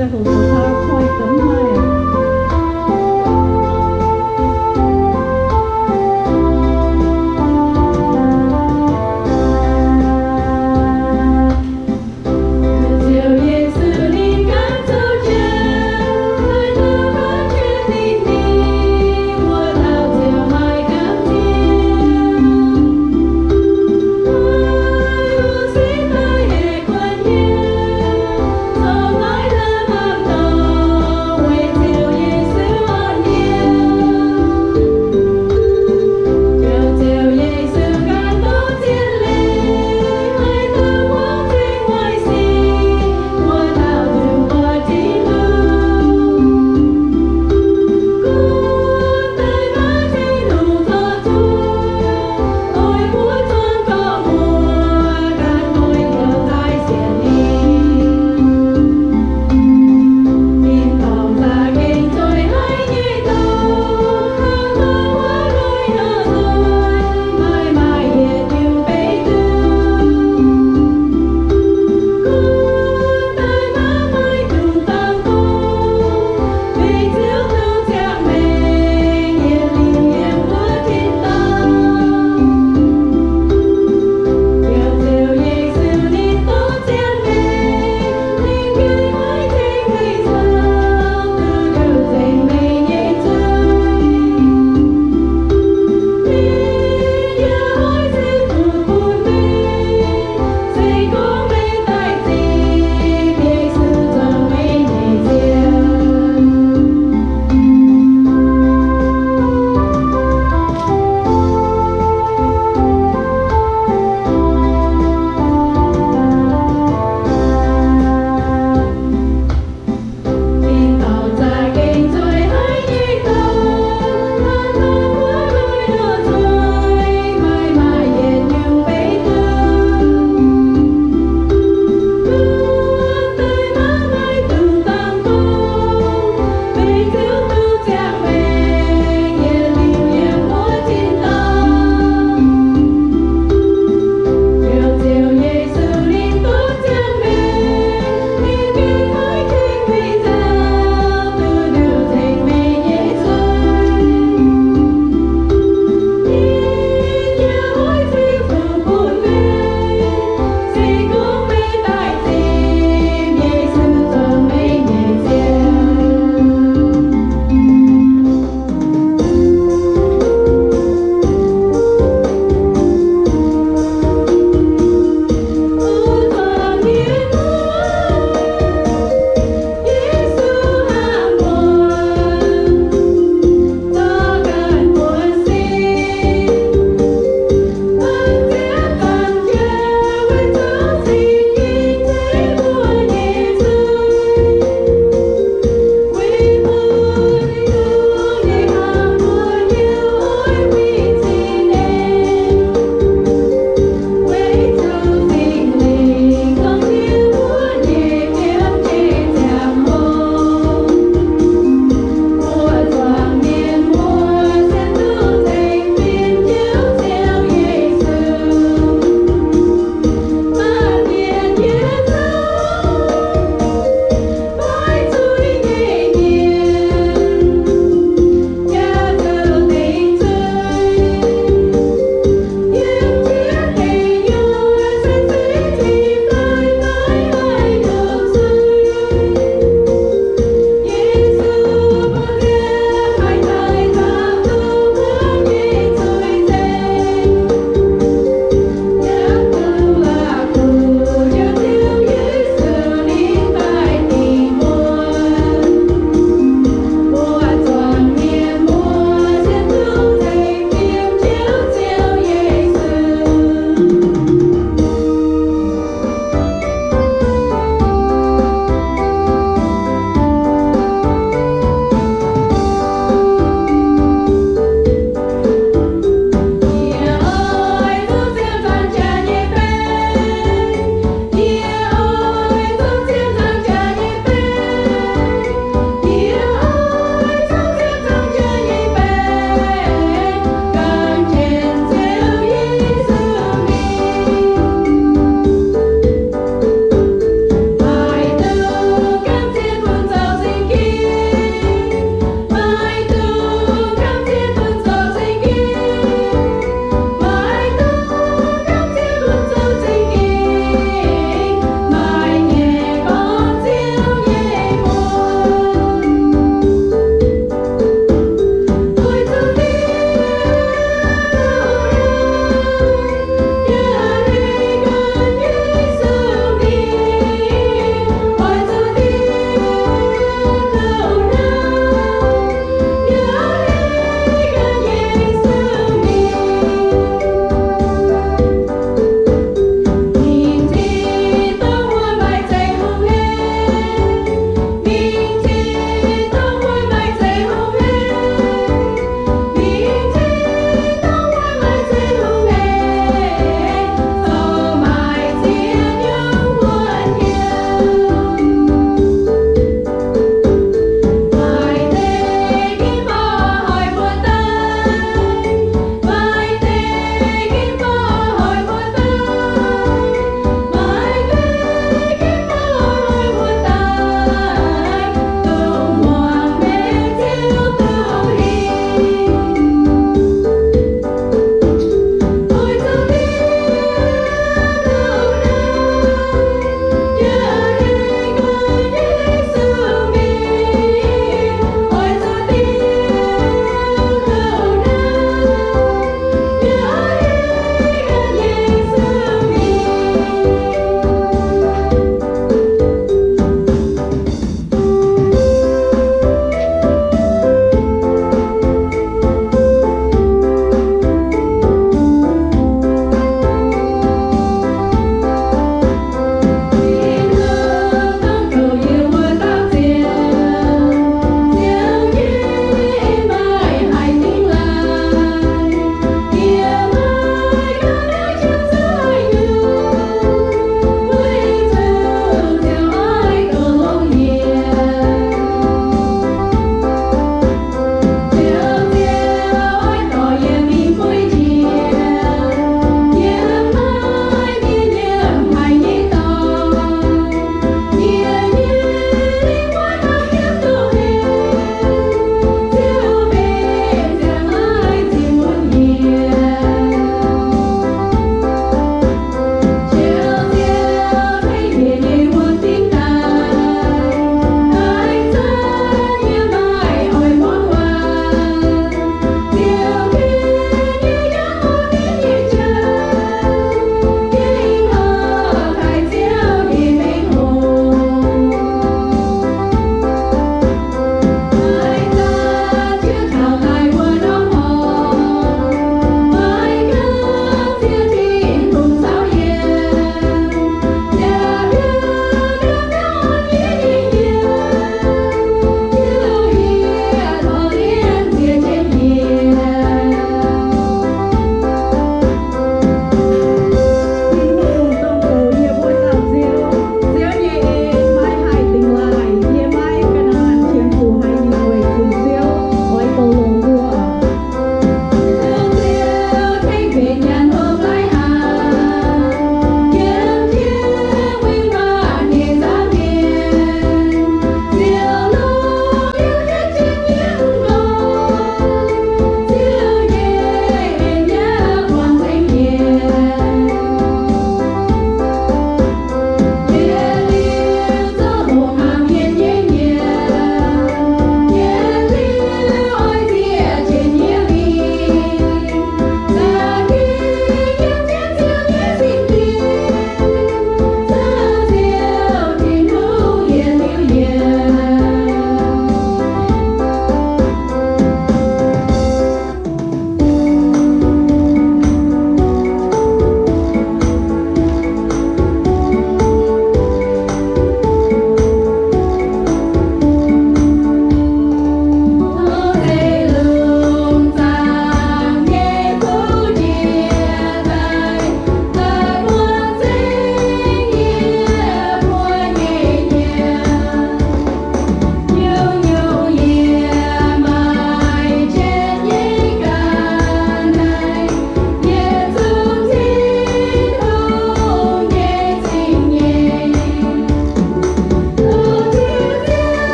在乎他快等来。Hãy subscribe cho kênh Ghiền Mì Gõ để không bỏ lỡ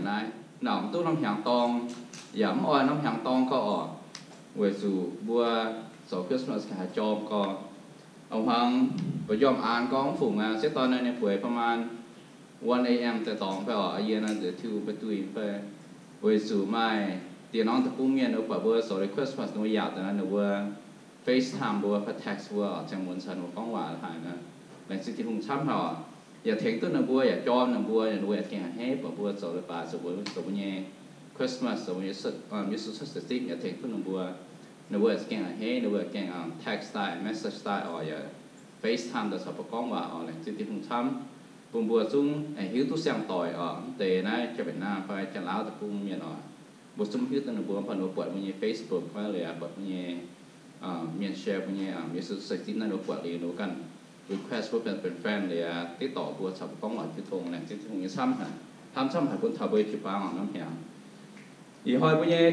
กันได้หนองตู้น้ำหางตองอย่าอ้อยน้ำหางตองก็เวสูบัวโซคริสต์มาสขาจอมก็เอาหังไปยอมอ่านก็ฝูงเซตตอนนั้นเนี่ยป่วยประมาณ1 AM แต่ตองไปเย็นนั้นเดี๋ยวทิวไปตุยไปเวสูไม่เตียน้องตะปูเมียนเอาแบบว่าโซคริสต์มาสนุ่ยหยาดแต่นั้นเนี่ยว่าFaceTime บัวพัดแท็กซ์บัวจังหวัดชันบัวก้องหวานหายนะแบ่งสิ่งที่หุ่นช้ำเขาอย่าเทงต้นนบัวอย่าจอมนบัวอย่าดูอย่าแก่ให้บัวโซลปาโซบัวโซบัวเนี่ยคริสต์มาสโซบัวเนี่ยสุดมิสุดสุดสิบอย่าเทงต้นนบัวอย่าแก่ให้นบัวแก่แท็กซ์สไตล์เมสเซจสไตล์อย่า FaceTime แต่สับก้องหวานแหล่งสิ่งที่หุ่นช้ำปุ่มบัวซุ้งหิวตุ้เสียงต่อยเตะนะจะเป็นหน้าไปจะล้าวตะปุ่มเมียนบัวซุ้มหิวต้นนบัวพันบัวปวดบัวเนี่ย Facebook ไปเลยปวดบัวเนี่ยเมียนแชร์พวกนี้มีสุดสิทธิ์นั่นเราปวดเรียนรู้กัน request ว่าเป็นแฟนเลยติดต่อบัวฉับก้องหลังที่ทงแหล่งที่ทงยังซ้ำหาทำซ้ำหาคนทำไปผิวปางของน้ำแข็งอีกหอยพวกนี้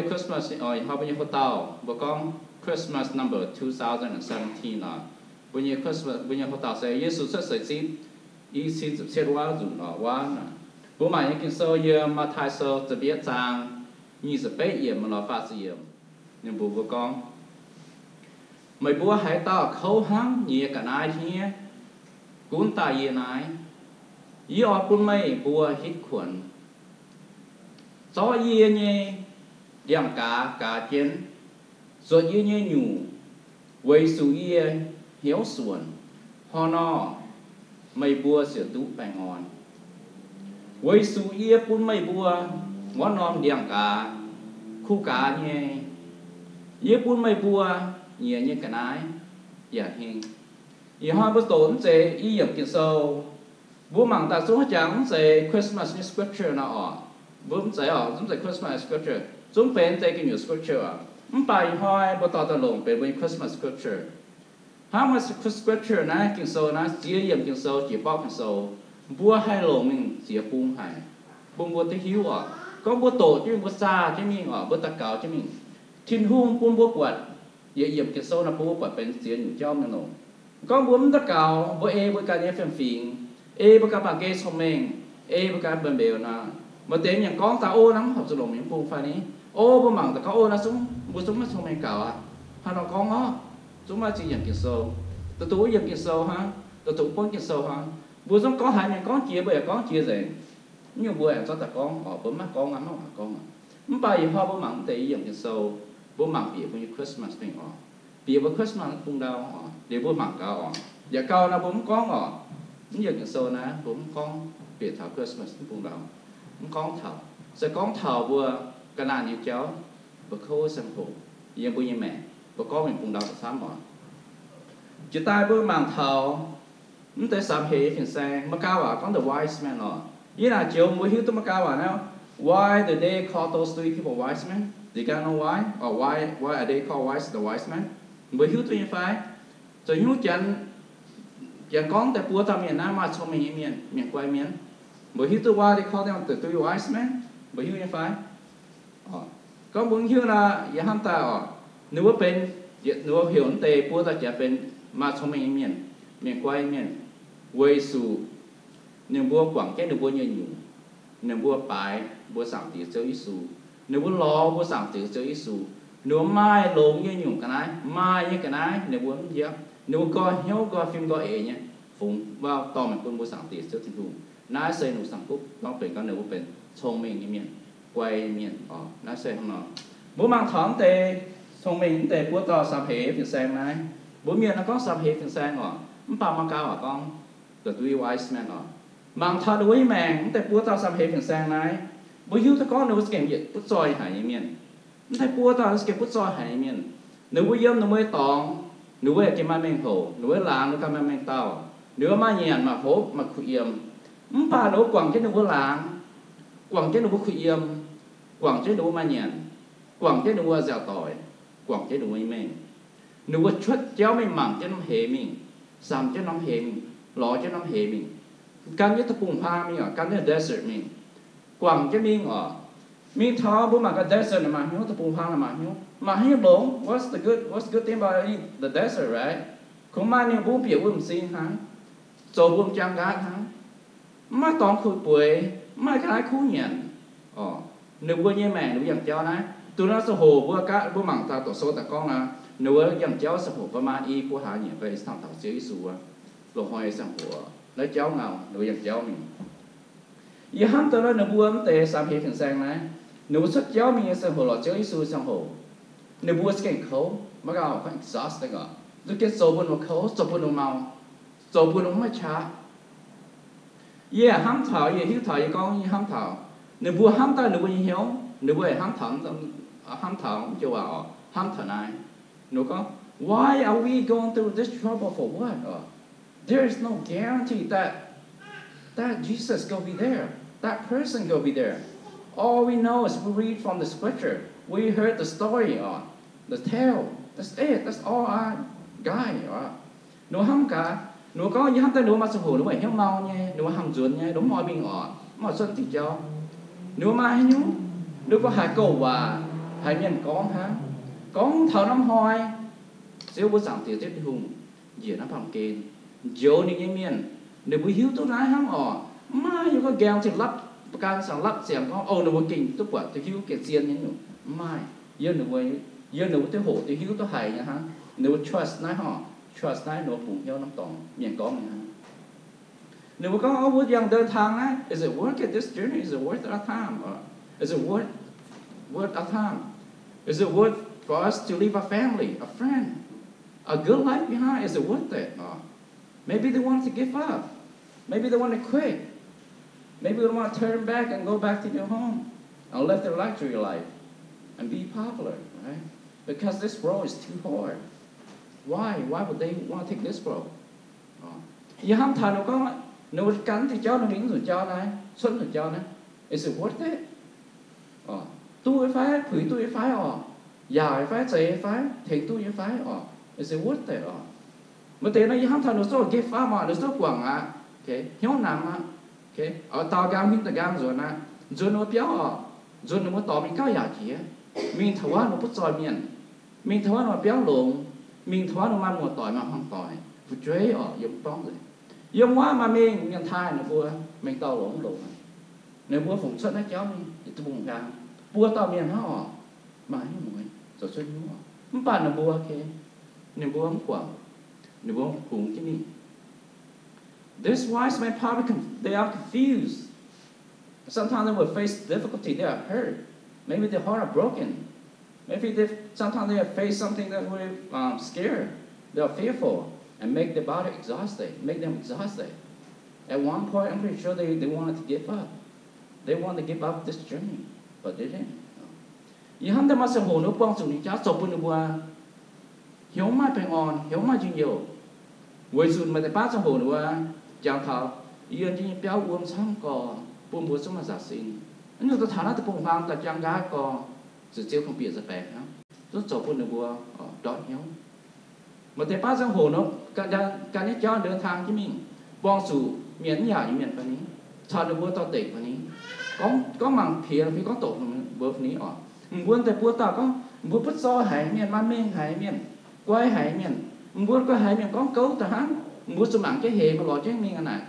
คริสต์มาสอีกหอยพวกนี้เขาเต่าบอกก้อง Christmas number 2017พวกนี้คริสต์มาสพวกนี้เขาเต่าเสียเยซูสุดสิทธิ์อีสิทธิ์เชื่อว่าจุดว่าบัวใหม่ยังกินโซเยอมาไทยโซจะเบี้ยจาง28 year mà nó phát triển nhưng bố con mấy bố hãy tao khâu hăng nhẹ cả nai thế cuốn ta gì nai ý ở cuốn mấy bố hít khuẩn gió gì nhé điểm cả chiến rồi gì nhé nhủ quay xuống gì hiếu xuân ho no mấy bố sẽ tụ bài ngon quay xuống gì cuốn mấy bố món non điểm cả khu cá nhé yếp buôn mây bùa nhiều như cái này giả hình y hoa bữa tốn sẽ y dập kiện sâu bố mảng ta số trắng sẽ Christmas scripture nào bố sẽ chúng sẽ Christmas scripture chúng bên sẽ cái nhiều scripture bài hoa bữa tao lồng bên bên Christmas scripture how much scripture này kiện sâu này chỉ dập kiện sâu chỉ bao kiện sâu bùa hai lồng mình chỉ buông hai buông bùa tới hiu có bùa tổ chứ bùa xa chứ mình bùa ta cào chứ mình thiên hung buôn bố quạt dễ dịp cái sâu là bố quạt bên tiềnอยู่trong nó có muốn tất cả bố bố cái này phèn phình bố cái bà cái xong mình bố cái bên bèo na mà tiềnอย่างcon ta ô lắm học sự lồng những buông phải ní bố mảng ta có ô nó xuống bố xuống mất xong mình cào hà nó con nó xuống mà chỉอย่างcái sâu tụi tôiอย่างcái sâu ha tụi tôi con cái sâu ha bố xuống có hai mình có chia bây giờ có chia gì nhưng bố cho ta con bố mắt con ăn nó con không phải hoa bố mảng tệอย่างcái sâu bố mặc bìa với Christmas này bìa với Christmas cũng đau để bố mặc cao giờ cao là bố có những cái sâu na bố con bìa thảo Christmas cũng đau cũng con thảo sẽ con thảo vừa cái nào như cháu vừa khô sang phụ giờ bố như mẹ bố có mình cũng đau được sám chỉ tay bố mặc thảo những tới sám hệ phiền sang mà cao con the wise man ý là chiều mới hiểu tôi mà cao nào why did they call those three people wise men? Do you guys know why? Or why are they called wise, the wise men? Bởi hiếu tôi như phải. Rồi hiếu chẳng con tại bố ta miền Nam mà cho mình miền quay miền. Bởi hiếu tôi why they call them the three wise men? Bởi hiếu như phải. Có muốn hiếu là giờ ham ta nếu bên nếu hiểu tề bố ta chỉ bên mà cho mình miền quay miền. Quay su nhưng bố quảng cái được bố như nhủ. Nếu bố bài bố sản tiền cho Giêsu nếu bố lo bố sản tiền cho Giêsu nếu mai lộn như nhung cái này mai như cái này nếu bố gì nếu bố coi hiếu coi phim coi nhé phụng vào to mình quân bố sản tiền cho Thiên父nãy xây nụ sản phúc nóเป็นก็nếu bốเป็นthông minh như miền quay miền nãy xây không nó bố mang thỏng tề thông minh tề bố to sạp hệ phiền sang này bố miền nó có sạp hệ phiền sang không bao mang cao con the three wise men mang thọ đối mènแต่ปัวตาสามเหตุอย่างแซงนายบ่ยูตะก้อนนึกเก็บพุทซอยหายเมียนแต่ปัวตาเก็บพุทซอยหายเมียนนึกว่าเยี่ยมนึกว่าตองนึกว่าเก็บมาแมงโผนึกว่าล้างนึกว่าแมงเต้านึกว่ามาเหียนมาโผมาคุยเยี่ยมป่าโนกว่างเจ้านึกว่าล้างกว่างเจ้านึกว่าคุยเยี่ยมกว่างเจ้านึกว่ามาเหียนกว่างเจ้านึกว่าเจ้าต่อยกว่างเจ้านึกว่าแมงนึกว่าชุดเจ้าไม่หมั่งเจ้าน้ำเหมิงสามเจ้าน้ำเหมิงหล่อเจ้าน้ำเหมิงกันยึดตะปุ่งพามีกันยึด desert มีกว่างจะมีท้อบุมากับ desert มาหิ้วตะปุ่งพามาหิ้วหลง what's good thing about the desert right คงมาเนี่ยบุเปียบุมซีนฮะโจบุมจังการฮะมาตอนคุยป่วย mai cái khu nhận nếu bữa như mẹ nếu dặn cháu này tụi nó sẽ hồ bữa cá bữa mảng ta tổ số ta con là nếu bữa dặn cháu sẽ hồประมาณ y của hạ nhẹ về sang thảo chế sủa rồi hỏi sang hồ lấy cháu nào nếu dặn cháu mình y ham tới đó nếu bữa tệ sang hệ phản sang này nếu xuất cháu mình sang hồ lọ chế sủa sang hồ nếu bữa sẽ khâu mà cái phải exhaust đấy cả rồi cái số bữa nó khâu số bữa nó mau số bữa nó mới chả ham thảo hiếu thảo con ham thảo nếu bữa ham ta nếu bữa hiếu nếu bữa ham thảo cho vào ham thảo này nếu có why are we going through this trouble for what there is no guarantee that Jesus will be there, that person will be there. All we know is we read from the scripture, we heard the story the tale, that's it, that's all I got. Nếu ham cả nếu có gì ham ta nếu mà sầu hồ nếu phải hiếu mau nha nếu mà ham ruột nha đúng mọi bình mọi xuân thì cho nếu mà hay nhú nếu có hai cầu và hai miền con ha con thở năm hoài siêu bữa sáng tiệt tiết hùng gì nó bằng kền dỗ những cái miền nếu bữa hiếu tôi nói ham mai có gạo thì lắp can sáng lắp xiềng có nếu bữa kinh tôi quả tôi hiếu kẹt xiên nhá mai giờ nếu tôi hộ tôi hiếu tôi hài nha ha nếu trust nói trust nói nó bùng hiếu năm tòng miền con này ha nếu có bữa yang đơn thang này is it worth it this journey is it worth our time is it worth our time is it worth for us to leave a family a friend a good life behind is it worth it maybe they want to give up maybe they want to quit maybe they want to turn back and go back to their home and live their luxury life and be popular right because this road is too hard why would they want to take this road you ham thà nó có nếu cắn thì cho nó miếng rồi cho này xuân rồi cho này is it worth it tôi phải phủy tôi phải dài phải dày phải thì tôi phải is it worth it mà tiền nó ham thà nó số cái phá mà nó số quảng okay hiếu nằm okay ở tàu gang hình tàu gang rồi nè rồi nó béo rồi nó tỏ mình cao giả chỉ mình thua nó bút soi mình thua nó béo lủng mình thua nó mang một tỏi mà không tỏi phụ chế dùng bóng rồi dùng quá mà mình nhận thai nó bùa mình tàu lủng nếu bùa phụng xuất nó cháu mình tôi bùng gang bùa tàu miền nó mà như mũi rồi xuôi nhú không phải là bùa ok nếu bùa không quảng nếu bùa không cùng cái mình this wise men probably they are confused sometimes they will face difficulty they are hurt maybe their heart are broken maybe sometimes they have faced something that we're scared they are fearful and make their body exhausted, make them exhausted. At one point, I'm pretty sure they wanted to give up. They wanted to give up this journey, but they didn't. You have to master hồ nước quang sủng cha sập bún bùa, hiếu mai bình an, hiếu mai chinh nhiều. Với sủng mà tại ba sông hồ nữa, chàng thảo, yên chinh béo uống sáng cò, bún bùa sống mà giả sinh. Anh nhớ tôi thả nó từ bùng vang tại chàng gái cò, sự chiếu không biết gì bẻ nữa. Tôi sập bún bùa, đói hiếu. Mà tại ba sông hồ nó cái này cho đơn thang chứ mình bong sủ miền nhà như miền phầnนี้thà được bữa tao tệ phầnนี้có mảng phía phía có tổ bữa phầnนี้buônแต่bữa tao có bữa bứt so hải miền man miền hải miền quay hải miền buôn có hải miền có cấu ta hắn bữa số mảng cái hề mà gọi cho miền anh này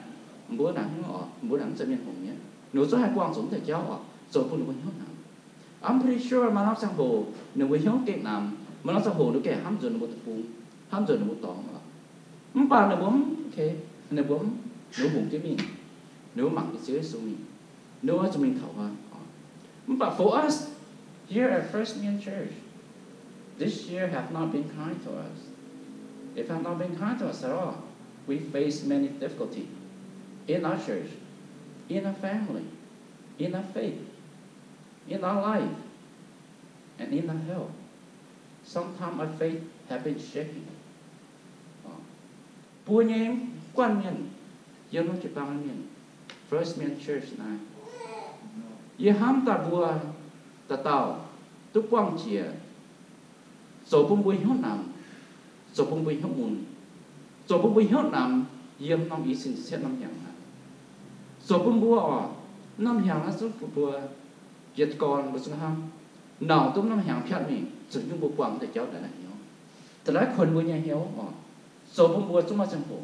bữa nắng bữa nắng sẽ miền hồng nhé nếu số hai quang xuống thì cháu rồi phụ nữ hiếu nào I'm pretty sure mà nó sang hồ nếu với hiếu kẹt nằm mà nó sang hồ nó kẹt hám rồi nó một tập phun hám rồi nó một tòng không phải là bấm ok là bấm nếu bụng chứ mình nếu mặc cái chữ số mình nếu cho mình thảo hoa không phải for us here at First Union Church this year have not been kind to us it have not been kind to us at all we face many difficulties in our church in our family in our faith in our life and in our health sometimes our faith have been shaken bùa nhém quan miền giờ nó chỉ bằng miền First Union Church này giờ ham ta bùa ta tàu tu quang chia số bông bùi hót nằm số bông bùi hót mùn số bông bùi hót nằm yếm năm ý xin xét năm hàng số bông bùa năm hàng là số bùa giật con bùa số ham nào tu năm hàng phết mình sử dụng bùa quang để cháu đã là hiếuแต่หลายคนบริญญาhiếu số bông bùa chúng ta chẳng hồ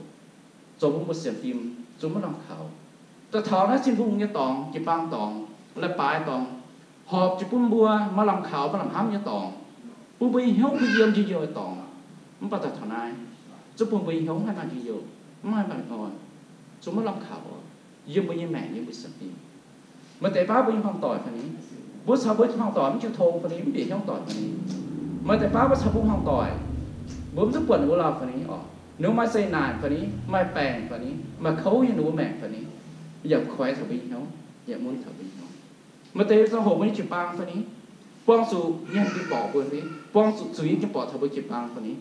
số bông bùa xem phim chúng ta làm khảo แต่ทอนั้นสิ้นพุ่งเนี่ยตองจีปังตองและปลายตองหอบจีปุ่นบัวมาลำขาวมาลำห้ำเนี่ยตองปุ่นไปเหี้ยวไปเยี่ยมจีเยี่ยวตองมันปัตตาทนายจะปุ่นไปเหี้ยวให้มาจีเยี่ยวไม่มาอ่อนสมมติลำขาวเยี่ยมไปยี่แม่เยี่ยมไปสักทีมาแต่ป้าไปยี่ห้องต่อยคนนี้บุษชาวบุษห้องต่อยมันจะโทงคนนี้มันเดี๋ยวห้องต่อยคนนี้มาแต่ป้าบุษชาวบุษห้องต่อยบุษจะปวดหัวเราคนนี้ออกnếu mà xây nàn phần ý, mà bèn phần ý, mà khấu như nụ mẹ phần ý, giờ khỏe thở bình nhau, giờ muốn thở bình nhau, mà tới sau hồ mới chụp băng phần ý, quang sụ nhân bị bỏ buồn ý, quang sụ suy cái bỏ thở bị chụp băng phần ý,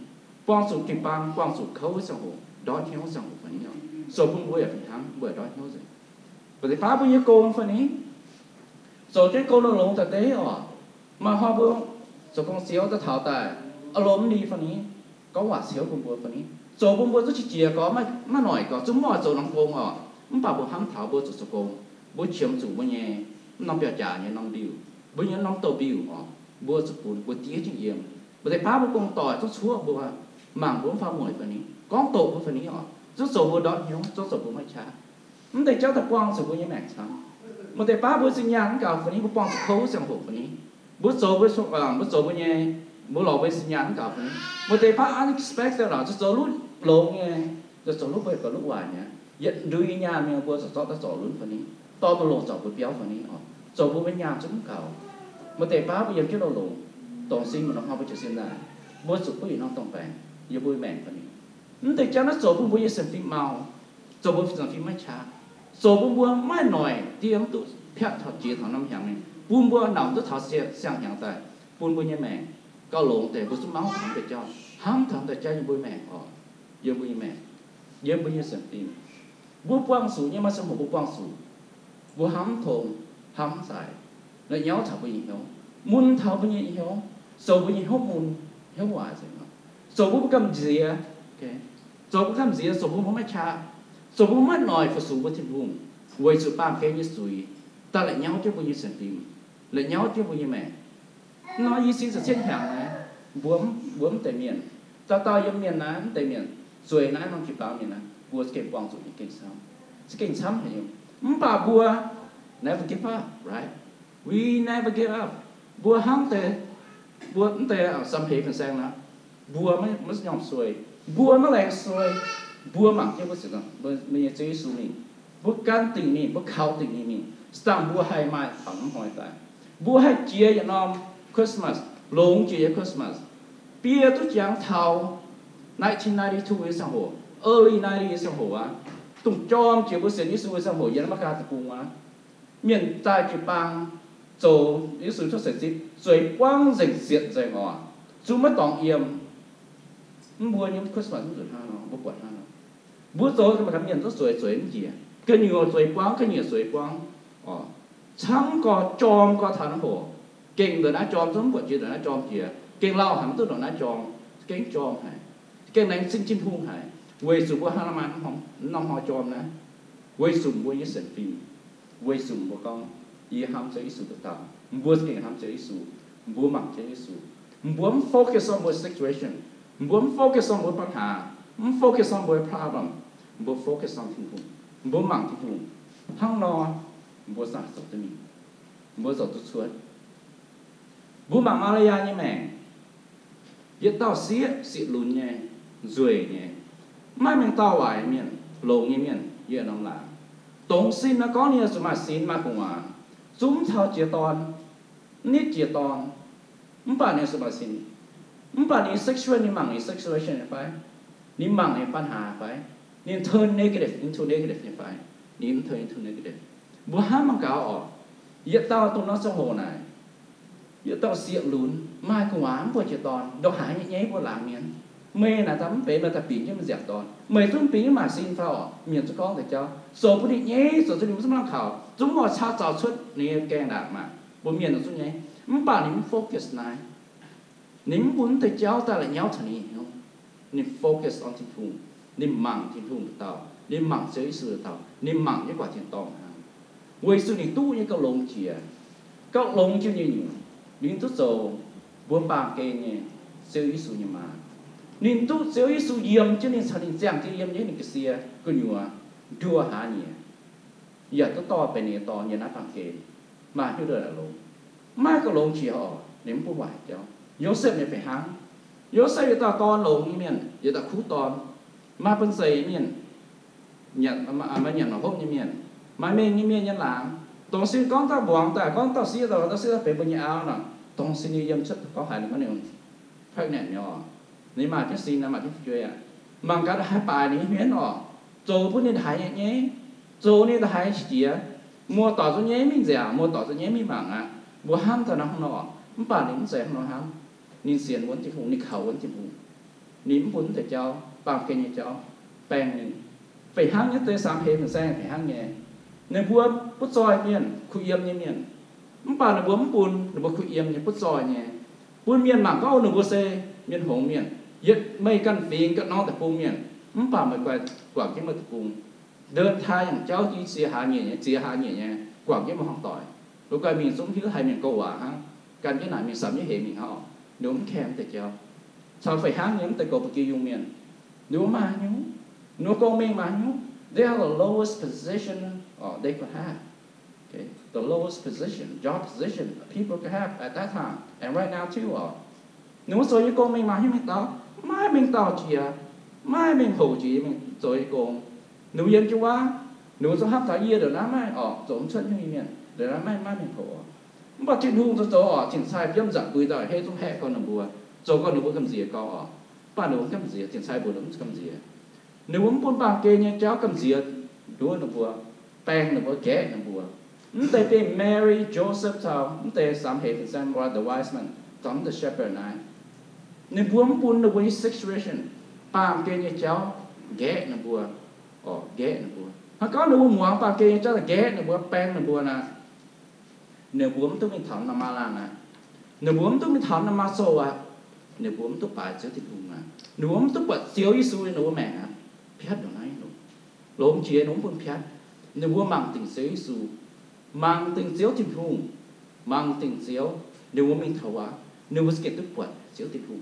quang sụ chụp băng, quang sụ khấu với sau hồ, đó theo sau hồ phần ý nhau, sau bung bùi ở phần thắng, bùi đó theo rồi, và thì phá bao nhiêu cô phần ý, sau cái cô nó lồng thật đấy mà hoa bông, sau con xéo ta thảo tài, lốm đi phần ý, có quả xéo bung bùi phần ý. Số bông bông chỉ chia có mà nói có chúng mọi số nông công họ không bảo bộ ham thảo bộ số công bộ chiếm chủ bộ nhẹ nông biểu trả nhẹ nông điều bộ nhẹ nông tổ biểu họ bộ số bùn bộ tía chừng yếm bộ thầy phá bộ công tỏi số chúa bộ mảng bốn pha mồi phầnนี้con tổ bộ phầnนี้họ số bộ đó nhúng số bộไม่ช้ามันแต่เจ้าตะกวางsố bộ nhẹแหม่ช้าmột thầy phá bộ sinh nhãn cả phầnนี้bộ quang số khấu sang bộ phầnนี้bộ số bộ nhẹ bộ lò bộ sinh nhãn cả phầnนี้một thầy phá unexpected là số luôn lộn nghe rồi số lúc về có lúc hoài nhá dẫn đuôi nhà mình vừa số ta số luôn phầnนี้to một lộn số vừa béo phầnนี้số vừa bên nhà chúng cầu một tệ phá bây giờ cái đầu lộn tổng sinh mà nó không phải chỉ sinh ra vừa số bây giờ nó tổng bèn giờ vừa mèn phầnนี้nhưngแต่cho nó số vừa bây giờ xem phim màu số vừa xem phim máy chả số vừaไม่หน่อยที่ông tụ phép thật chỉ thằng năm hàng này buôn vừa nằm tôi thảo xe sang hàng tại buôn vừa như mèn cao lộn để vừa số máu thằng để cho ham thằng để cho như vừa mèn giờ bây mẹ giờ bây giờ sản phẩm bố quang sủ nhưng mà sao một bố quang sủ bố hám thùng hám xài lại nháo thảo bây giờ muốn thảo bây giờ sầu bây giờ hốt muốn héo hoài rồi mà sầu bố cầm gì à ok sầu bố cầm gì à sầu bố không mấy cha sầu bố mất nồi phải sủ bố thiên vùng quay sủ bám cái như sủi ta lại nháo chứ bây giờ sản phẩm lại nháo chứ bây giờ mẹ nói gì xin sự trên hàng này bướm tại miền ta yếm miền ná tại miền rồi nãy non chụp bao miền ná bùa sẽ quang rồi cái kinh sắm hay không bà bùa never give up right we never give up bùa hăng tệ bùa ở xăm hề phần sang đó bùa mới nhom xuôi bùa nó lại xuôi bùa mặc cho bùa sự đó bây giờ suy mình bùa can tình mình bùa khao tình mình sang bùa hay mai thẳng hỏi tại bùa hay chia cho nom Christmas lồng chia Christmas bia tôi chẳng thao 1992 sang hồ early 90 sang hồ á tụng chom chỉ bữa sinh Giêsu sang hồ yên mắc cả cùng á miền Tây chỉ bằng châu Giêsu cho sản xuất rồi quang rực diện rồi ngọ chú mất tòng yếm mua những Christmas rồi ha nó bữa quậy ha nó bữa tối cái mà cảm nhận rất rồi cái gì cái nhiều rồi quang chẳng có chom có thằng hồ kinh rồi đã chom giống quậy gì rồi đã chom gì kinh lao hẳn tôi rồi đã chom kinh chom hay cái này sinh chinh hung hải quay sụp qua hai năm không năm họ chom nè quay sụp qua những sản phẩm quay sụp qua con y ham chơi sụp được tao mua cái ham chơi sụp mua mặc chơi sụp mua focus on một situation mua focus on mộtปัญหาfocus on một problem mua focus on thiên hùng mua mặc thiên hùng hăng nọ mua sản xuất cho mình mua giàu tốt suốt mua mặc Malaysia như mẹ giờ tao xía lún nhé rồi nhé mai mình tao hoài miền lồng như miền giờ nông là tổng xin nó có nhiều sự mà xin mà cùng à chúng thao chia toàn nít chia toàn không phải nhiều sự mà xin không phải nhiều sexual như mảng nhiều sexuation phải nhiều mảng nhiềuปัญหาphải nhiều turn negative into negative như phải nhiều turn into negative bữa hát mang cáo ở giờ tao tụi nó trong hồ này giờ tao xịa lún mai cùng ám của chia toàn đâu hại nhẹ nhẹ của làm miền mê là tắm về mà tập pin cho mình dẹp toàn mày tuân pin mà xin phao miền cho con để cho số bút đi nhé số cho mình làm khảo chúng họ sao tạo xuất này kèn đạt mà bố miền nó xuống nhé mình bảo mình focus này nín muốn thầy cháu ta lại nhau thằng này không nín focus on thiên phùng nín mảng thiên phùng được tao nín mảng giới sự được tao nín mảng cái quả thiên tòng quay sự nín tu như câu lồng chìa câu lồng chưa như nhiều nín tốt dầu buôn bạc kê nhé giới sự như mà nín tu giới sự yếm chứ nín sao nín giang thì yếm nhé nín cái xia cái nhua đua há nhỉ giờ tôi toไปเนี่ยต่อเนี่ยนับปังเกมาที่เดือดลงมาก็ลงเฉียวเนี่ยมันพูดไหวเจ้าโยเซฟเนี่ยไปหางโยเซฟตาตอนลงนี่เมียนอย่าตาคู่ตอนมาเป็นใส่เมียนnhận mà nhận nó không như miền mà mình như miền nhân làng tổng xin con ta buông ta con ta xí rồi ta xí phải bao nhiêu áo nè tổng xin như dân chất có hai cái này phải nén nhỏ nếu mà cái xin là mà cái chuyện à mang cái hai bài này miền nọ rồi bữa nay hai nhé rồi nay hai chỉ mua tỏi cho nhé mình rẻ mua tỏi cho nhé mình bằng à mua ham ta nó không nọ mình bảo nín rẻ không nó ham nín xiên muốn chịu nín khẩu muốn chịu nín muốn để cho bằng cái như cho bèn nín phải hang nhất tới sáng hết mình sang phải hang nhẹ nên buông bút soi miền khui yếm như miền mình bảo là buông bùn là buông khui yếm như bút soi nhẹ buông miền mảng có là buông xe miền hồng miền yết mây căn phiền cất nó tại buông miền mình bảo mình quảng cái mà tại buông đơn thaiอย่างเจ้าที่เสียหายเนี่ยเสียหายเนี่ยกว่างที่มาห้องต่อยลูกกายมีสมที่ให้มีโกว่าฮะการที่ไหนมีสามยี่เหมีเขาหนุ่มแข็งแต่เจ้าชาวไฟห้างเนี่ยแต่โกปกียุงเมียนหนุ่มมาหนุ่มno coming man, they are the lowest position they could have. Okay, the lowest position, job position people could have at that time, and right now too. Nếu so với con mình mà mình tao, mai mình tao chia, mai mình hậu chỉ mình rồi con. Nếu yên chú quá, nếu so hấp thái yên được lắm mai, giống chân như miền, để lắm mai mình hậu. Mà trên hung cho trên sai viêm giặc cuối đời hay trong hệ con nằm bùa, rồi con nếu có cầm gì con ba nếu cầm gì trên sai bùa đúng cầm gì. Nếu muốn buôn bạc kê nha cháu cầm diệt đua nó bùa bang nó bùa kẻ nó bùa nó tay pe Mary Joseph thao nó tay sắm hệ phần qua the wise man tóm the shepherd này nếu buôn nó bùa situation bàm kê nha cháu ghé nó bùa ghé nó bùa họ có nếu muốn bạc kê nha cháu là ghé nó bùa bang nó bùa nè nếu buôn tôi mình thắm nằm lan nè nếu buôn tôi mình thắm nằm ma sâu à nếu buôn tôi bài chữ thì hùng à nếu buôn tôi bật xíu ý xui nó mẹ à phép đó này lốm chia nó cũng phép nếu mua mang tình xíu su mang tình xíu tình hùng mang tình xíu nếu mua mình thầu á nếu mua cái tức quật xíu tình hùng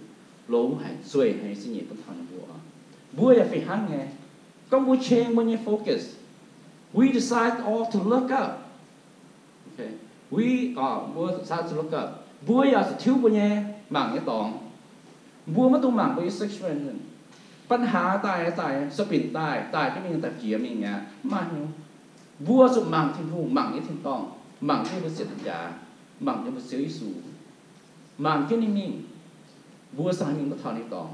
lốm hay xuôi hay xin nhẹ vẫn thằng bùa là phải hăng nghe con bùa change when you focus we decide all to look up okay we bùa decide to look up bùa là thiếu bùa nhé mang cái tòng bùa mất tu mang bùa situationปัญหาตายสปินตายที่มีแต่เกียมีเงี้ยมาหิวบัวสุมังทิ้งหูมังนี่ทิ้งต้องมังที่เป็นเสียตัญญามังที่เป็นเสียอิสูมังที่นี่มีบัวสายมีก็ทอนี่ต้อง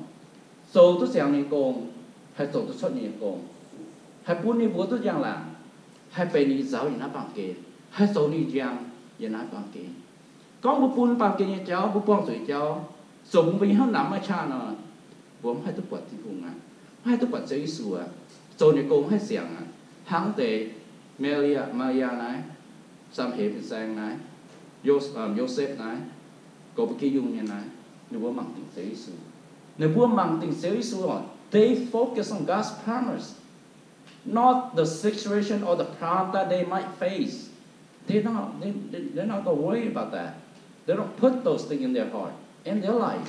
โซ่ตัวเสียงนี่โกงให้โซ่ตัวชดนี่โกงให้ปุ้นนี่บัวตัวอย่างหลังให้ไปนี่เจ้าอย่างนั้นปังเกยให้โซ่นี่อย่างนั้นปังเกยก็บุปุ้นปังเกยเจ้าบุปผงสวยเจ้าสมวิห้าหนำมาชาเนาะผมให้ทุกปัดที่พุงอ่ะให้ทุกปัดเสียสัวโจนในกงให้เสียงอ่ะทั้งแต่เมลียมาริยาไหนซัมเฮเป็นแซงไหนโยเซฟไหนโกบกิยุงเนี่ยไหนในบัวมังติงเสียสัวในบัวมังติงเสียสัว they focus on God's promise not the situation or the problem that they might face they're not gonna worry about that they don't put those things in their heart in their life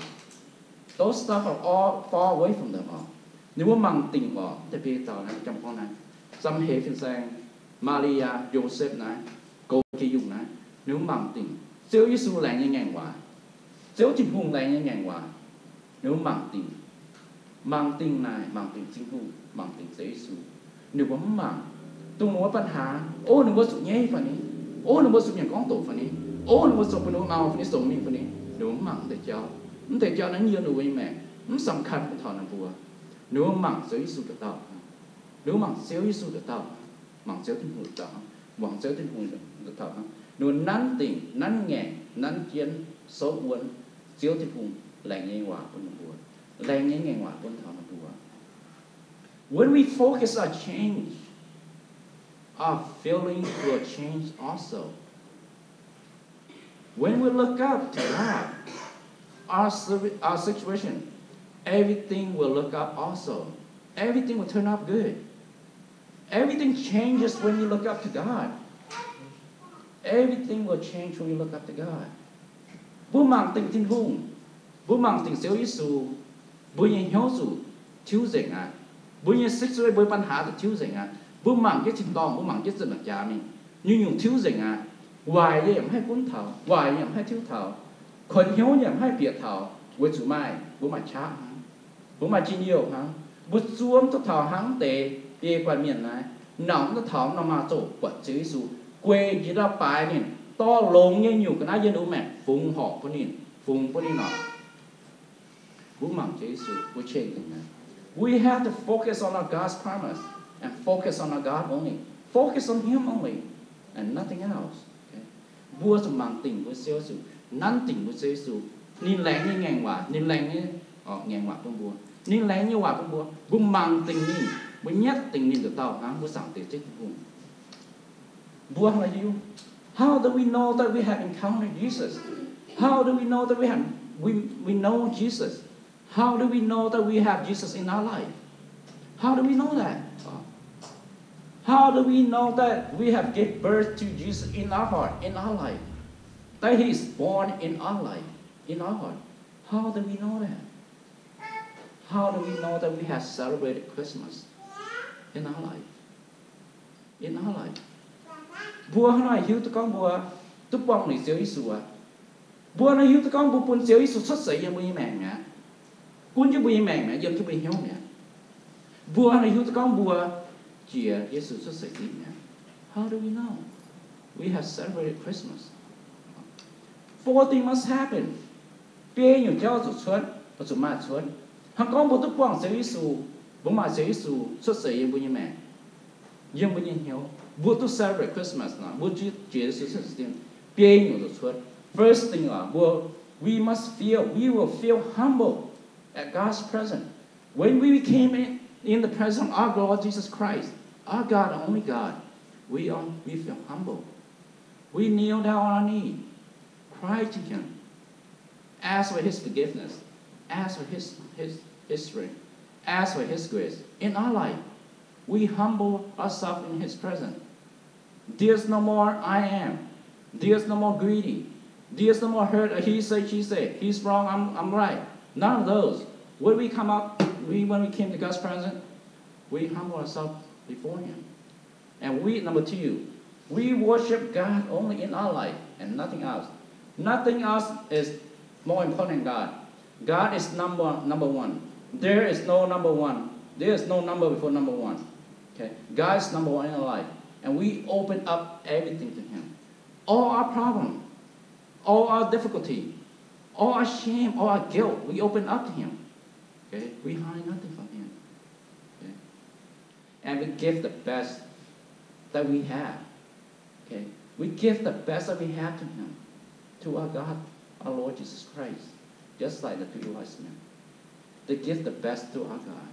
those stuff are all far away from them all. Nếu mà mang tình vào, để biết tao này trong con này, xăm hệ phiên sang Maria, Joseph này, cô kia dùng này, nếu mang tình, siêu Giêsu lại như ngàn quả, siêu chính hùng lại như ngàn quả, nếu mang tình này, mang tình chính hùng, mang tình siêu Giêsu, nếu mà mang, tung nóปัญหา, ô nếu mà sụp nhảy phần này, ô nếu mà sụp nhảy con tổ phần này, ô nếu mà sụp nó mau phần này sụp mình phần này, nếu mà mang để choมันแต่เจ้านั้นยืนดูไว้แม่มันสำคัญเป็นทอนันบัวหนูหมั่งเสียวยิสุกับเต่าหนูหมั่งเสียวยิสุกับเต่าหมั่งเสียวที่หูเต่าหวังเสียวที่หูกับเต่าหนูนั้นติ่งนั้นแง่นั้นเจียนโซ่อ้วนเสียวที่หูแรงยิ่งกว่าบนบัวแรงยิ่งกว่าบนทอนันบัว when we focus our change our feelings will change also when we look up to God our situation, everything will look up also. Everything will turn out good. Everything changes when you look up to God. Everything will change when you look up to God. Bố mang tình thiên hùng, bố mang tình siêu Giêsu, bố nhìn hiếu dụ, thiếu dạy à, bố nhìn xích xuôi bố ban hạ được thiếu dạy à, bố mảng cái chim tòng bố mảng cái dân là cha mình nhưng dùng thiếu gì à hoài vậy em hay cuốn thảo hoài em hay thiếu thảoคนhiếu em hay biệt thảo với chủ mai bố mà cha bố mà chi nhiều hả bố xuống cho thảo hắng tệ đi qua miền này nóng nó thảo nó mà tổ quật chữ số quê chỉ ra bài này to lông như nhiều cái này dân đủ mẹ phùng họ của nín phùng của nín nọ bố mảng chữ số bố chơi cái này we have to focus on our God's promise and focus on our God only focus on Him only and nothing else bố sẽ mang tình bố xéo số năn tình bố xéo số nín lạnh như ngàn quả nín lạnh như ngàn quả bông bùa nín lạnh như quả bông bùa bố mang tình nín bố nhất tình nín được tao hả bố sẵn tiền chết bùa bùa là gì how do we know that we have encountered Jesus how do we know that we know Jesus how do we know that we have Jesus in our life how do we know that how do we know that we have given birth to Jesus in our heart in our life that He is born in our life in our heart how do we know that how do we know that we have celebrated Christmas in our life in our life bùa nói hiếu tụi con bùa tụi bông này xíu Giêsu à bùa nói hiếu tụi con bùa buồn xíu Giêsu xuất sĩ như bùi mẹ mẹ cuốn chứ bùi mẹ mẹ dân chứ bùi hiếu mẹ bùa nói hiếu tụi con bùa chia Giêsu xuất sĩ mẹ how do we know we have celebrated Christmas four things must happen bê nhiều cháu tụi xuân và tụi mai xuân hàng con bùa tụi bông xíu Giêsu bùa mà xíu Giêsu xuất sĩ như bùi mẹ dân bùi hiếu bố to celebrate Christmas now. Bố chỉ sự sự tình bê nhiều đồ chuột. First thing là bố we will feel humble at God's presence. When we came in the presence of our Lord Jesus Christ, our God, only God, we feel humble. We kneel down on our knee, cry to Him, ask for His forgiveness, ask for His strength, ask for His grace in our life. We humble ourselves in His presence. There's no more I am. There's no more greedy. There's no more hurt. He said, she said. He's wrong. I'm right. None of those. When we come up, when we came to God's presence, we humble ourselves before Him. And number two, we worship God only in our life and nothing else. Nothing else is more important than God. God is number one. There is no number one. There is no number before number one. Okay, God is number one in our life. And we open up everything to Him. All our problem, all our difficulty, all our shame, all our guilt, we open up to Him. Okay? We hide nothing from Him. Okay? And we give the best that we have. Okay? We give the best that we have to Him, to our God, our Lord Jesus Christ. Just like the three wise men. They give the best to our God.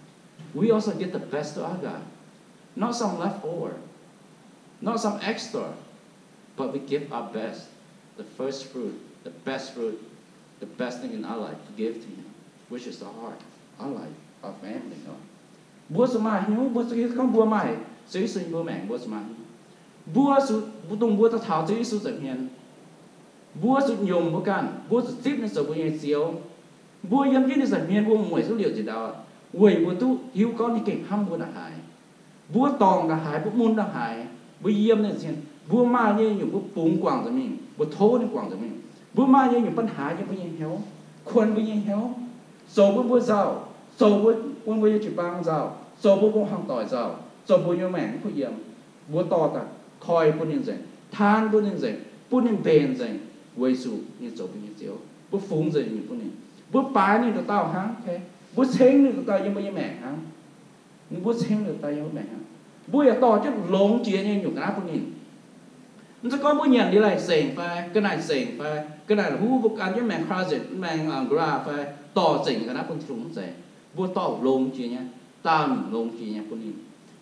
We also give the best to our God. Not some leftover. Not some extra, but we give our best, the first fruit, the best thing in our life to give to Him, which is our heart, our life, our family. Bố số mai nhớ bố số con bố mai, suy suy bố mẹ bố số mai, bố số bố tung bố ta thảo suy số tự nhiên, bố số nhom bố can, bố số tiếp nên số bố nhiên xíu, bố yếm chứ nên số miền bố mồi số liệu gì đó, quỷ bố tu hiếu con như kịch hâm bố đã hại, bố tòng đã hại, bố môn đã hại. Bố yếm nên xem, bố mai như những bố bùng quảng rồi mình, bố thô nên quảng rồi mình, bố mai như nhữngปัญหาnhư bố nhiên héo, khuôn bố nhiên héo, số bố giàu, số bố chỉ băng giàu, số bố hàng tỏi giàu, số bố như mẹ bố yếm, bố to cả, khoi bố nên dậy, than bố nên dậy, bố nên bền dậy, quay sụ như số bố nhiên xíu, bố phúng dậy như bố bái như được tao hăng, bố xén như được tao như bố như mẹ hăng, bố xén được tao như bố mẹ hăng. Bố ya to chứ lông chia như nhục áp bố nhìn. Nó sẽ có bố nhận đi lại sền phai, cái này sền phai, cái này là hú bố ăn với mẹn closet, mẹn gra phai, to sền cái áp bố trúng sền. Bố to lông chia nha, tao nhìn lông chia nha bố nhìn.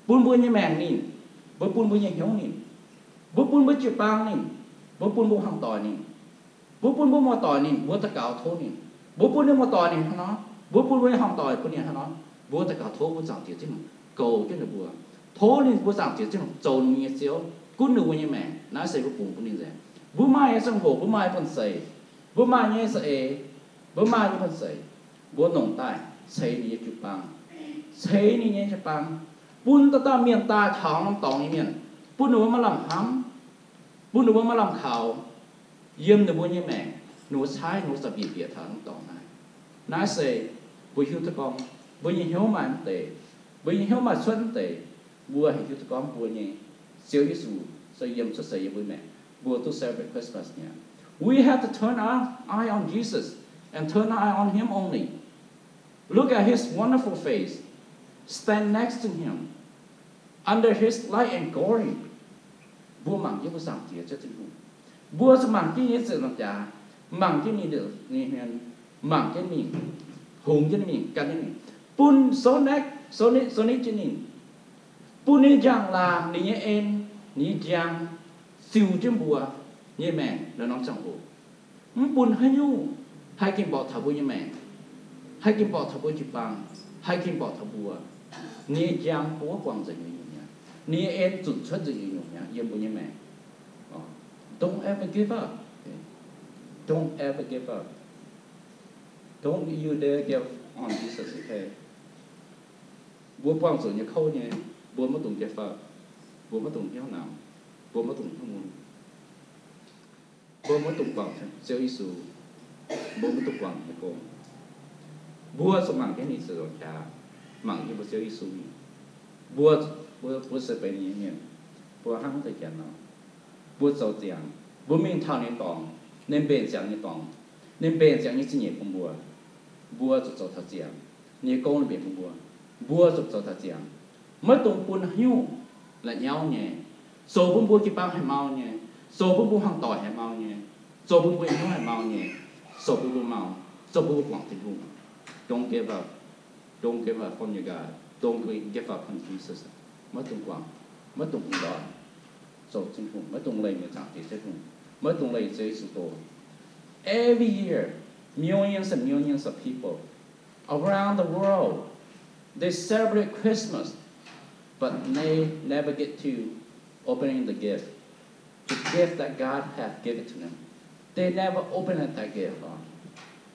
Bố như mẹn nhìn, bố như hiếu nhìn. Bố chịu băng nhìn, bố hăng tỏi nhìn. Bố mò tỏi nhìn, bố ta cào thô nhìn. Bố như mò tỏi nhìn nó, bố như hăng tỏi bố nhìn nó. Bố ta cào thô bố chẳng tiết chứ mà, cầu chứ là bố. Thô nên bố giảm tiết chứ trồn như xíu, cún được như mẹ, nói sẽ bố bụng bố nên dễ. Bố mai xong hồ, bố mai phân sầy, bố mai như sầy, bố mai như phân sầy, bố nồng tài, sầy như chụp băng, sầy như chụp băng, bún ta miền ta cháo nông tòng như miền bún nó mà làm hám bún nó mà làm khảo yếm nó bún như mẹ nó sai nó sẽ bị biệt thằng nông tòng này nói sẽ bùi hiếu ta con bùi như hiếu mà tệ bùi như hiếu mà xuân tệ bùa hiếu ta con bùa như siêu Giêsu sẽ yếm xuất sẽ bùi mẹ bùa to celebrate Christmas nha. We have to turn our eye on Jesus and turn our eye on Him only. Look at His wonderful face. Stand next to Him under His light and glory. Bùa mảng như bùa sảng tía cho chính phủ. Bùa sẽ mảng cái như sự làm trả, mảng cái như được như huyền, mảng cái mình hùng cái mình cái mình. Bùn số nét cho nên. Bùn như giang là như em như giang siêu trên bùa như mẹ là nó chẳng hồ. Bùn hay nhu hay kim bỏ thảo bùa như mẹ, hay kim bỏ thảo bùa chụp bằng, hay kim bỏ thảo bùa. Như giang bùa quăng dậy như nhá, như em chuẩn xuất dậy như nhá, yếm bùa như mẹ. Don't ever give up. Don't ever give up. Don't you dare give on Jesus. Okay. Bùa quăng dậy như khâu nhé, bùa mất tùng give up, bùa mất tùng hiếu nào, bùa mất tùng hiếu muốn. Bùa mất tùng quăng siêu Giêsu, bùa mất tùng quăng cái cô. Bùa số mạng cái này sử dụng cha, mạng cái bùa siêu Giêsu. Bùa sẽ phải như thế, bùa hăng thời gian nào, bùa giàu tiền, bùa mình thao nên tòng, nên bền chẳng như tòng, nên bền chẳng như chính nghiệp của bùa giàu thật tiền, như công là bền của bùa giàu thật tiền, mất tùng bùn hiu là nhau nhé, số bùn bùa kí băng hay mau nhé, số bùn bùn hàng tỏi hay mau nhé, số bùn bùn hiu hay mau nhé, số bùn bùn mau, số bùn quảng tình hùng. Don't give up. Don't give up on your God. Don't give up on Jesus. Mất tung quảng, mất tung đó. Số chính hùng, mất tung lây người chẳng thì chết hùng, mất tung lây dễ sự tổ. Every year, millions and millions of people around the world, they celebrate Christmas, but they never get to opening the gift that God has given to them. They never open that gift.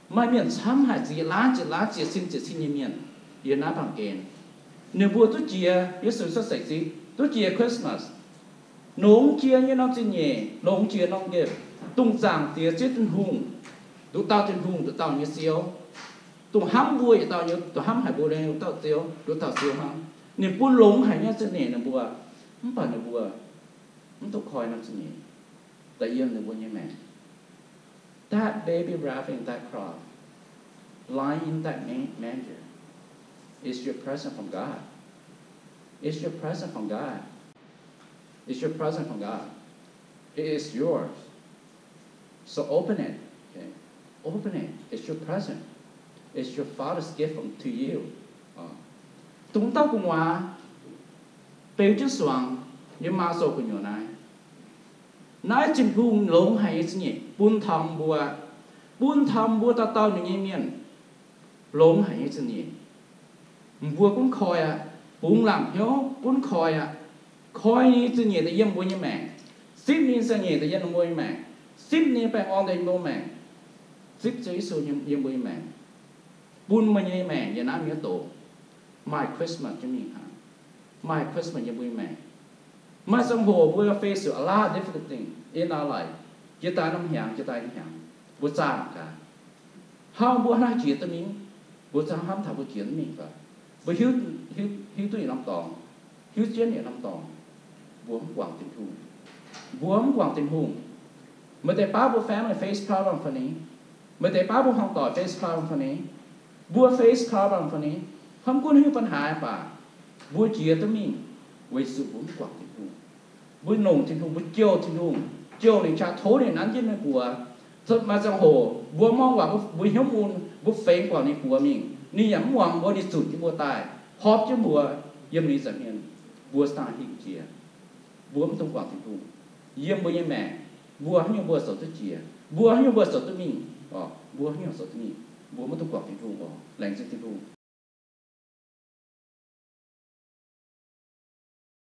Mai miền sắm hạt chỉ lá chỉ xin như miền, yên ná bằng kén. Nếu bùa tôi chia, yếu sự xuất sạch gì, tôi chia Christmas. Nông chia như nó chỉ nhẹ, nông chia nông nghiệp, tung giảng tía chết trên hùng, tụ tao trên hùng, tụ tao như siêu, tụ hám bùa như tao như, tụ hám hải bùa đây, tụ tao siêu, tụ tao siêu hám. Nếu bùa lông hải như trên nè là bùa, không phải là bùa, không tụ khói nó trên nè, tại yên là bùa như mẹ. That baby wrapped in that cloth, lying in that manger, is your present from God. It's your present from God. It's your present from God. It is yours. So open it. Okay? Open it. It's your present. It's your Father's gift to you. Chúng ta cùng hòa, bèo chứ soạn, nhưng mà số của nhỏ này. Nói chừng hùng lông hay gì bún thăm bùa ta tao như miền lông hay gì bùa cũng khoi bún làm hiếu bún khoi như gì để yếm bùa như mẹ ship như sao như để yếm bùa như mẹ ship như phải on để bùa mẹ ship chơi số như yếm bùa như mẹ bún mà như mẹ như nám như tổ my Christmas cho mình hả my Christmas như bùa mẹ mà trong hồ bùa face a lot of difficult things in our life. Chúng ta nông hàng, bùa cha cả. How bùa na chuyện tới mình, bùa cha ham thảo bùa chuyện mình cả. Bùa hiếu tụi năm tòng, hiếu chiến này năm tòng, bùa không quảng tình hùng, mới để ba bùa family face problem for ní, mới để ba bùa hàng tỏi face problem for ní, bùa face problem for ní, không có hiếu vấn hại bà, bùa chuyện tới mình, với sự bùa quảng tình hùng, bùa nồng tình hùng, bùa chiêu tình hùng. Chiều này cha thố này nắn trên này của thật mà trong hồ bùa mong vào bùa hiếu môn bùa phê quả này của mình ni nhắm hoàng bùa đi sụt cái bùa tài họp chứ bùa yếm đi giảm hiền bùa sa hình chia bùa không quảng tình thù yếm bùa yếm mẹ bùa như bùa sầu tới chia bùa như bùa sầu tới mình bùa như sầu tới mình bùa không quảng tình thù lành tình thù